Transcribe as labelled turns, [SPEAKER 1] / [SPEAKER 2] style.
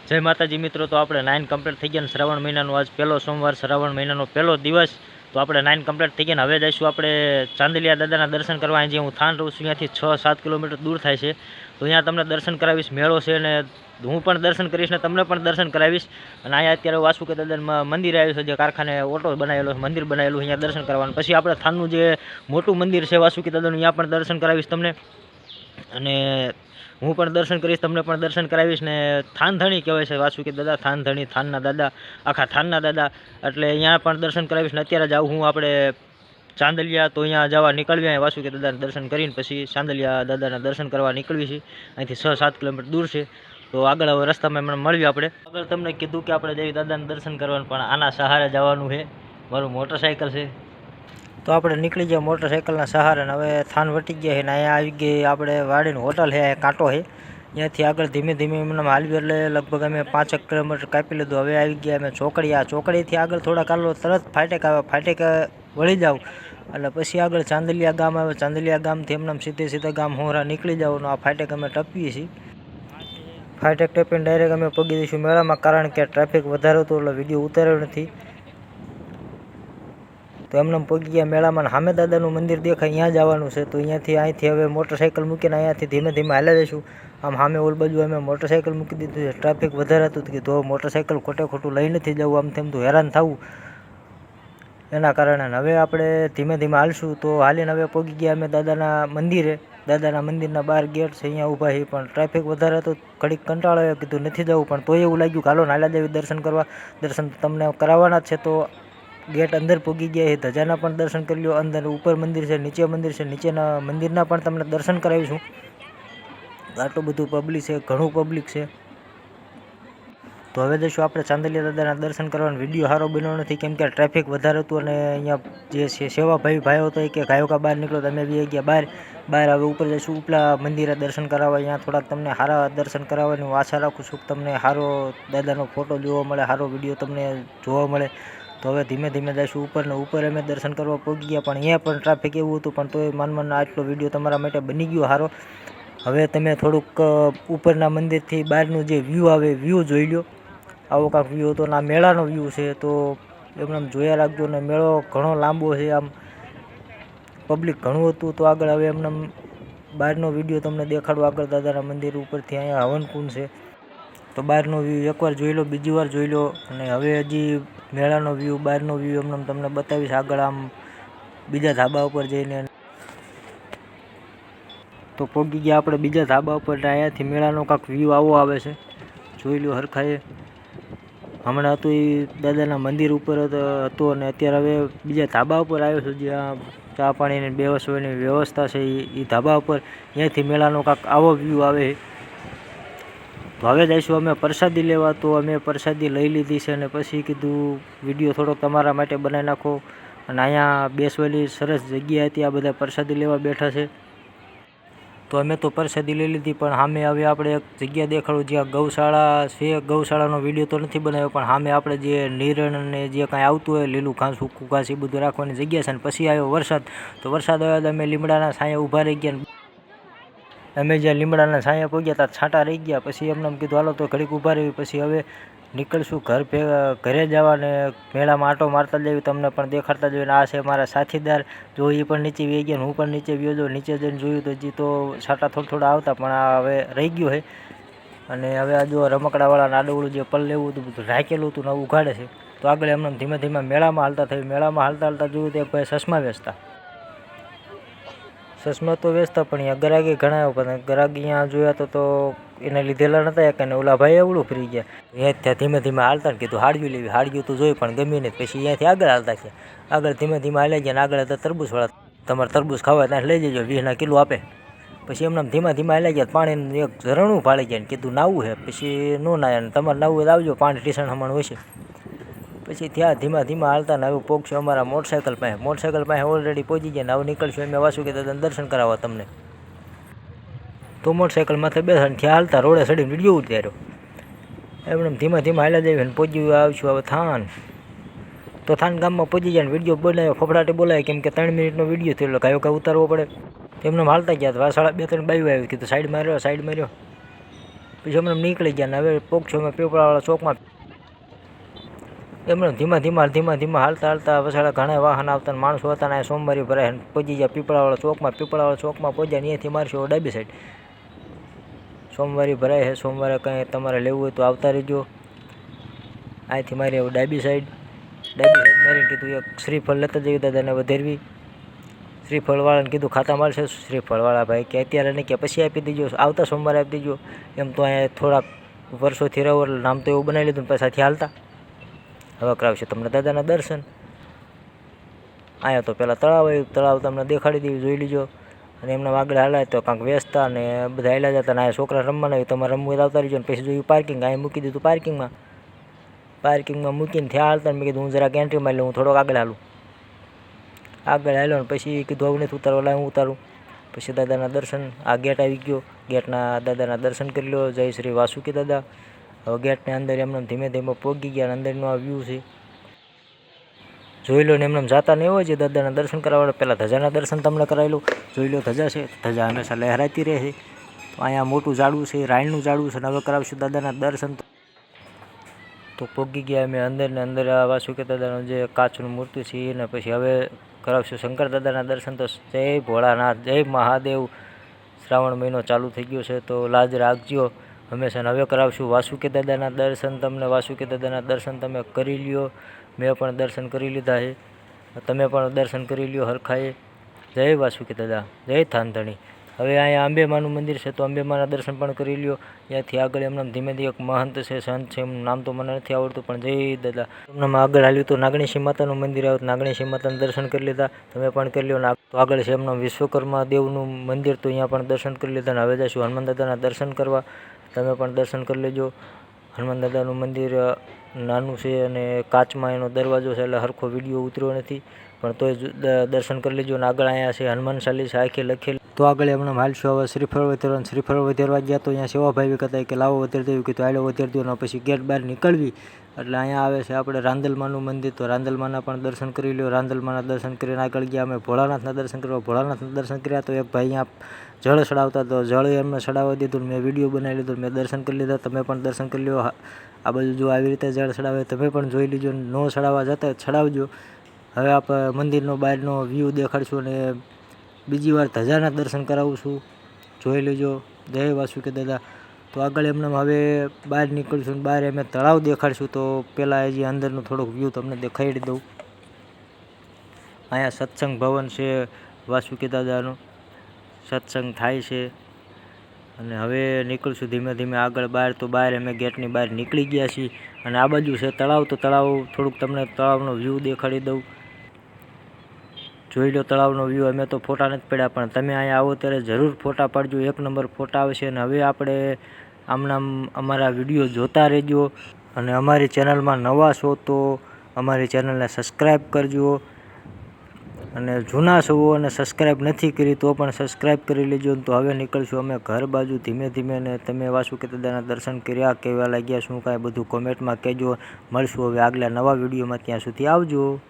[SPEAKER 1] જય માતાજી મિત્રો, તો આપણે 9 કમ્પ્લીટ થઈ ગયા. શ્રાવણ મહિનાનો આજ પહેલો સોમવાર, શ્રાવણ મહિનાનો પહેલો દિવસ. તો આપણે 9 કમ્પ્લીટ થઈ ગયા. હવે જઈશું આપણે ચાંદલિયા દાદાના દર્શન કરવા. જે હું થાન રહું છું ત્યાંથી 6-7 કિલોમીટર દૂર થાય છે. તો અહીંયા તમને દર્શન કરાવીશ. મેળો છે ને હું પણ દર્શન કરીશ ને તમને પણ દર્શન કરાવીશ. અને અહીંયા અત્યારે વાસુકી દાદાનું મંદિર આવ્યું છે, જે કારખાને ઓટો બનાવેલો છે, મંદિર બનાવેલું, અહીંયા દર્શન કરવાનું. પછી આપણે થાનનું જે મોટું મંદિર છે વાસુકી દાદાનું, અહીંયા પણ દર્શન કરાવીશ તમને. અને હું પણ દર્શન કરીશ, તમને પણ દર્શન કરાવીશ. ને થાનધણી કહેવાય છે વાસુકી દાદા, થાનધણી, થાનના દાદા, આખા થાનના દાદા. એટલે અહીંયા પણ દર્શન કરાવીશ. ને અત્યારે જાઉં હું આપણે ચાંદલિયા. તો અહીંયા જવા નીકળ્યા, વાસુકી દાદાના દર્શન કરીને પછી ચાંદલિયા દાદાના દર્શન કરવા નીકળવી છે. અહીંથી 6-7 કિલોમીટર દૂર છે. તો આગળ હવે રસ્તામાં એમને મળ્યું. આપણે આગળ તમને કીધું કે આપણે દેવી દાદાના દર્શન કરવાનું, પણ આના સહારે જવાનું છે. મારું મોટરસાઇકલ છે, તો આપણે નીકળી ગયા મોટરસાઇકલના સહારે. હવે થાન વટી ગયા છે ને અહીંયા આવી ગઈ આપણે વાડીની હોટલ છે, કાંટો છે. ત્યાંથી આગળ ધીમે ધીમે એમને હાલવી એટલે લગભગ અમે 5 કિલોમીટર કાપી લીધું. હવે આવી ગયા અમે ચોકડી. ચોકડીથી આગળ થોડા કાલો તરત ફાટેક આવે, ફાટેક વળી જાવ એટલે પછી આગળ ચાંદલિયા ગામ આવે. ચાંદલિયા ગામથી એમને સીધે ગામ હોરા નીકળી જવાનું. આ ફાટેક અમે ટપીએ છીએ. ફાટેક ટપીને ડાયરેક્ટ અમે પગી દઈશું મેળામાં, કારણ કે ટ્રાફિક વધારે હતું એટલે વિડીયો ઉતાર્યો નથી. તો એમને પગી ગયા મેળામાં. સામે દાદાનું મંદિર દેખાય, અહીંયા જવાનું છે. તો અહીંથી હવે મોટરસાઇકલ મૂકીને અહીંયાથી ધીમે ધીમે હાલ્યા જઈશું. આમ સામે ઓલ બાજુ અમે મોટરસાઇકલ મૂકી દીધું છે. ટ્રાફિક વધારે હતું કે તો મોટરસાઇકલ ખોટું લઈ નથી જવું, આમ તેમ તો હેરાન થવું એના કારણે. હવે આપણે ધીમે ધીમે હાલશું. તો હાલીને હવે પગી ગયા અમે દાદાના મંદિરે. દાદાના મંદિરના બહાર ગેટ છે, અહીંયા ઊભા છે, પણ ટ્રાફિક વધારે હતું. ઘડીક કંટાળો આવ્યો, કીધું નથી જવું, પણ તોય એવું લાગ્યું કે હાલો નાલા દેવી દર્શન કરવા. દર્શન તમને કરાવવાના જ છે. તો ગેટ અંદર પૂગી ગયા છે. ધજાના પણ દર્શન કરી લો. અંદર ઉપર મંદિર છે, નીચે મંદિર છે. નીચેના મંદિરના પણ તમને દર્શન કરાવીશું. આટલું બધું પબ્લિક છે, ઘણું પબ્લિક છે. તો હવે જઈશું આપણે ચાંદલિયા દાદાના દર્શન કરવાનો. વિડીયો સારો બન્યો નથી કેમ કે ટ્રાફિક વધારે હતું. અને અહીંયા જે છે સેવાભાઈ ભાઈઓ હતો કે ગાયોકા બહાર નીકળો, તમે બી ગયા બહાર. હવે ઉપર જઈશું ઉપલા મંદિરે દર્શન કરાવવા. અહીંયા થોડાક તમને સારા દર્શન કરાવવાની હું આશા રાખું છું કે તમને સારો દાદાનો ફોટો જોવા મળે, સારો વિડીયો તમને જોવા મળે. તો હવે ધીમે ધીમે જઈશું ઉપર ને ઉપર અમે દર્શન કરવા પહોંચી ગયા. પણ અહીંયા પણ ટ્રાફિક એવું હતું, પણ તોય માન આટલો વિડીયો તમારા માટે બની ગયો સારો. હવે તમે થોડુંક ઉપરના મંદિરથી બહારનું જે વ્યૂ આવે વ્યૂ જોઈ લો. આવો કાંક વ્યૂ હતો ને આ મેળાનો વ્યૂ છે. તો એમને જોયા રાખજો. ને મેળો ઘણો લાંબો છે, આમ પબ્લિક ઘણું હતું. તો આગળ હવે એમને બહારનો વિડીયો તમને દેખાડો. આગળ દાદાના મંદિર ઉપરથી અહીંયા હવનકુંડ છે. તો બહારનો વ્યૂ એકવાર જોઈ લો, બીજી વાર જોઈ લો. અને હવે હજી મેળાનો વ્યૂ, બહારનો વ્યૂ એમને તમને બતાવીશ આગળ આમ બીજા ધાબા ઉપર જઈને. તો પહોંચી ગયા આપણે બીજા ધાબા ઉપર. અહીંયાથી મેળાનો કાંક વ્યૂ આવો આવે છે, જોઈ લો હરખાએ. હમણાં હતું એ દાદાના મંદિર ઉપર હતો અને અત્યારે હવે બીજા ધાબા ઉપર આવ્યો છું, જ્યાં ચા પાણીની બેસવાની વ્યવસ્થા છે. એ ધાબા ઉપર અહીંયાથી મેળાનો કાંક આવો વ્યૂ આવે. તો હવે જઈશું અમે પ્રસાદી લેવા. તો અમે પ્રસાદી લઈ લીધી છે અને પછી કીધું વિડીયો થોડોક તમારા માટે બનાવી નાખો. અને અહીંયા બેસવાની સરસ જગ્યા હતી, આ બધા પ્રસાદી લેવા બેઠા છે. તો અમે તો પ્રસાદી લઈ લીધી, પણ સામે હવે આપણે એક જગ્યા દેખાડું જ્યાં ગૌશાળા છે. ગૌશાળાનો વિડીયો તો નથી બનાવ્યો, પણ સામે આપણે જે નિરણ ને જે કાંઈ આવતું હોય લીલું ઘાસ, સૂકું ઘાસ, એ બધું રાખવાની જગ્યા છે. અને પછી આવ્યો વરસાદ. તો વરસાદ આવ્યો તો અમે લીમડાના છાંયે ઊભા રહી ગયા. અમે જ્યાં લીમડાના છાંયે પહોંચ્યા ત્યાં છાંટા રહી ગયા. પછી એમને કીધું હાલો તો ઘડીક ઊભા રહી. પછી હવે નીકળશું ઘરે જવા ને મેળામાં આંટો મારતા જઈએ, તમને પણ દેખાડતા જોઈએ. આ છે મારા સાથીદાર. જો એ પણ નીચે વી ગયા, હું પણ નીચે વ્યો જો. નીચે જઈને જોયું તો હજી તો છાંટા થોડા આવતા, પણ આ હવે રહી ગયો છે. અને હવે આ જો રમકડાવાળા આડું જે પલ લેવું હતું બધું રાખેલું હતું ને ઉઘાડે છે. તો આગળ એમને ધીમે ધીમે મેળામાં હાલતા થયું. મેળામાં હાલતા જોયું તો એક ભાઈ ચશ્મા વેચતા. ચશ્મા તો વેચતા, પણ અહીંયા ગરાગી ઘણા આવ્યો. પણ ગરાગી અહીંયા જોયા તો એને લીધેલા નહોતા. એક અને ઓલા ભાઈ એવડું ફરી ગયા. ત્યાં ધીમે ધીમે હાલતા ને કીધું હાડવી લેવી. હાડવ્યું તો જોઈ પણ ગમી નહીં. પછી અહીંયાથી આગળ હાલતા છે. આગળ ધીમે ધીમે હાલી ગયા. અને આગળ હતા તરબૂચવાળા. તમારે તરબૂચ ખાવા ત્યાં લઈ જજો, 20 કિલો આપે. પછી એમને ધીમે હાલી ગયા. પાણીનું એક ઝરણું ફાળી ગયા. કીધું નાવું છે. પછી નો નાયા. તમારે નાવું હોય તો આવજો, પાણી ટીસણ હમણાં હોય છે. પછી ત્યાં ધીમા હાલતા ને હવે પહોંચશું અમારા મોટરસાઇકલ પાસે. મોટરસાઇકલ પાસે ઓલરેડી પહોંચી ગયા ને હવે નીકળશું અમે વાસુકી દાદાને દર્શન કરાવવા તમને. તો મોટરસાઇકલ માથે બેસા ને ત્યાં હાલતા રોડે ચડીને વિડીયો ઉતાર્યો. એમને ધીમા હાલ્યા જઈએ ને પહોંચી આવશું હવે થાન. તો થાન ગામમાં પહોંચી જાય ને વિડીયો બોલાવ્યો, ફફડાટે બોલાય કેમ કે 3 મિનિટનો વિડીયો થયો એટલે કાંઈ ઉતારવો પડે. એમને હાલતા ગયા. વાસાળા 2-3 બાયું આવી. કીધું સાઈડ માર્યો. પછી અમને નીકળી ગયા ને હવે પહોંચ્યો અમે પીપળાવાળા ચોકમાં. એમને ધીમા હાલતા વસાડા ઘણા વાહન આવતા માણસો હતા ને સોમવારે ભરાય પહોંચી ગયા પીપળાવાળા ચોકમાં પહોંચ્યા ત્યાંથી મારશો ડાબી સાઈડ. સોમવારે ભરાય છે, સોમવારે કંઈ તમારે લેવું હોય તો આવતા રહેજો. અહીંથી મારી ડાબી સાઈડ મારીને કીધું એક શ્રીફળ લેતા જઈએ દાદાને વધારવી. શ્રીફળવાળાને કીધું ખાતા મળશે. શ્રીફળવાળા ભાઈ કે અત્યારે નહીં કે પછી આપી દેજો, આવતા સોમવારે આપી દેજો. એમ તો અહીંયા થોડાક વર્ષોથી રહો નામ તો એવું બનાવી લીધું ને પાછાથી હાલતા. હવે કરાવશે તમને દાદાના દર્શન. અહીંયા તો પહેલાં તળાવ તમને દેખાડી દેવી, જોઈ લીજો. અને એમના આગળ હાલાય તો કાંક વેચતા ને બધા હાલ્યા જતા ને અહીંયા છોકરા રમવાના હોય તમારે રમવું આવતા રહીજો. ને પછી જોયું પાર્કિંગ, અહીંયા મૂકી દીધું પાર્કિંગમાં મૂકીને ત્યાં હાલતા મેં કીધું હું જરાક એન્ટ્રી મારી લઉં, હું થોડોક આગળ હાલું. આગળ હાલ્યો ને પછી કીધું આવું નથી ઉતારવા, લાય હું ઉતારું. પછી દાદાના દર્શન, આ ગેટ આવી ગયો, ગેટના દાદાના દર્શન કરી લો. જય શ્રી વાસુકી દાદા. હવે ગેટની અંદર એમને ધીમે પહોંચી ગયા. અંદરનો આ વ્યૂ છે જોઈ લો ને. એમને જાતા નહીં હોય છે દાદાના દર્શન કરાવવા. પહેલાં ધજાના દર્શન તમને કરાવી લો. જોઈ લો ધજા છે, ધજા હંમેશા લહેરાતી રહે છે. તો અહીંયા મોટું ઝાડવું છે, રાયણનું ઝાડવું છે. હવે કરાવશું દાદાના દર્શન. તો પહોંચી ગયા અમે અંદર આ વાસુકી દાદાનું જે કાચનું મૂર્તિ છે એને. પછી હવે કરાવશું શંકર દાદાના દર્શન. તો જય ભોળાનાથ, જય મહાદેવ. શ્રાવણ મહિનો ચાલુ થઈ ગયો છે તો લાજ રાખજો હંમેશા. હવે કરાવશું વાસુકી દાદાના દર્શન તમને. વાસુકી દાદાના દર્શન તમે કરી લ્યો. મેં પણ દર્શન કરી લીધા છે, તમે પણ દર્શન કરી લ્યો હરખાએ. જય વાસુકી દાદા, જય થાનધણી. હવે અહીંયા અંબેમાનું મંદિર છે તો અંબેમાના દર્શન પણ કરી લ્યો. ત્યાંથી આગળ એમને ધીમેથી એક મહંત છે, સંત છે, એમનું નામ તો મને નથી આવડતું પણ જય દાદા. એમનામાં આગળ હાલ્યું તો નાગણેશી માતાનું મંદિર આવ્યું, નાગણેશી માતાનું દર્શન કરી લીધા. તમે પણ કરી લ્યો. તો આગળ છે એમનું વિશ્વકર્મા દેવનું મંદિર, તો અહીંયા પણ દર્શન કરી લીધા. હવે જઈશું હનુમાન દાદાના દર્શન કરવા. તમે પણ દર્શન કરી લેજો. હનુમાન દાદાનું મંદિર નાનું છે અને કાચમાં એનો દરવાજો છે એટલે હરખો વિડીયો ઉતર્યો નથી, પણ તોય દર્શન કરી લેજો. અને આગળ અહીંયા છે હનુમાન ચાલીસા આખી લખેલી. તો આગળ એમને હાલશું હવે શ્રીફળ વધારવાનું. શ્રીફળ વધારવા ગયા તો અહીંયા સેવાભાવી કહેતા કે લાવો વધારી દેવું, કીધું હાલો વધારી દો. અને પછી ગેટ બહાર નીકળવી એટલે અહીંયા આવે છે આપણે રાંદલમાનું મંદિર. તો રાંદલમાના પણ દર્શન કરી લ્યો. રાંદલમાના દર્શન કરીને આગળ ગયા અમે ભોળાનાથના દર્શન કરવા. ભોળાનાથના દર્શન કર્યા તો એક ભાઈ અહીંયા જળ ચડાવતા, તો જળ એમને ચડાવવા દીધું. મેં વિડીયો બનાવી લીધો, મેં દર્શન કરી લીધા. તમે પણ દર્શન કરી લ્યો. આ બાજુ જો આવી રીતે જળ ચડાવે તમે પણ જોઈ લીજો. ન ચડાવવા જતા ચડાવજો. હવે આપણે મંદિરનો બહારનો વ્યૂ દેખાડશું અને બીજી વાર ધજાના દર્શન કરાવું છું, જોઈ લેજો. જય વાસુકી દાદા. તો આગળ એમને હવે બહાર નીકળશું. બહાર અમે તળાવ દેખાડશું. તો પહેલાં હજી અંદરનું થોડુંક વ્યૂ તમને દેખાડી દઉં. અહીંયા સત્સંગ ભવન છે વાસુકી દાદાનું, સત્સંગ થાય છે. અને હવે નીકળશું ધીમે આગળ બહાર. તો બહાર અમે ગેટની બહાર નીકળી ગયા છીએ અને આ બાજુ છે તળાવ. તો તળાવ થોડુંક તમને તળાવનો વ્યૂ દેખાડી દઉં, જોઈ લો તળાવનો વ્યૂ. અમે તો ફોટા નથી પડ્યા પણ તમે અહીંયા આવો ત્યારે જરૂર ફોટા પાડજો, 1 નંબર ફોટા આવશે. અને હવે આપણે આમનામ અમારા વિડીયો જોતા રહેજો. અને અમારી ચેનલમાં નવા છો તો અમારી ચેનલને સબસ્ક્રાઈબ કરજો. અને જૂના છો અને સબસ્ક્રાઈબ નથી કરી તો પણ સબસ્ક્રાઈબ કરી લેજો. તો હવે નીકળશું અમે ઘર બાજુ ધીમે. ને તમે વાસુકી દાદાના દર્શન કર્યા, કેવા લાગ્યા, શું કાંઈ બધું કોમેન્ટમાં કહેજો. મળશું હવે આગલા નવા વિડીયોમાં. ત્યાં સુધી આવજો.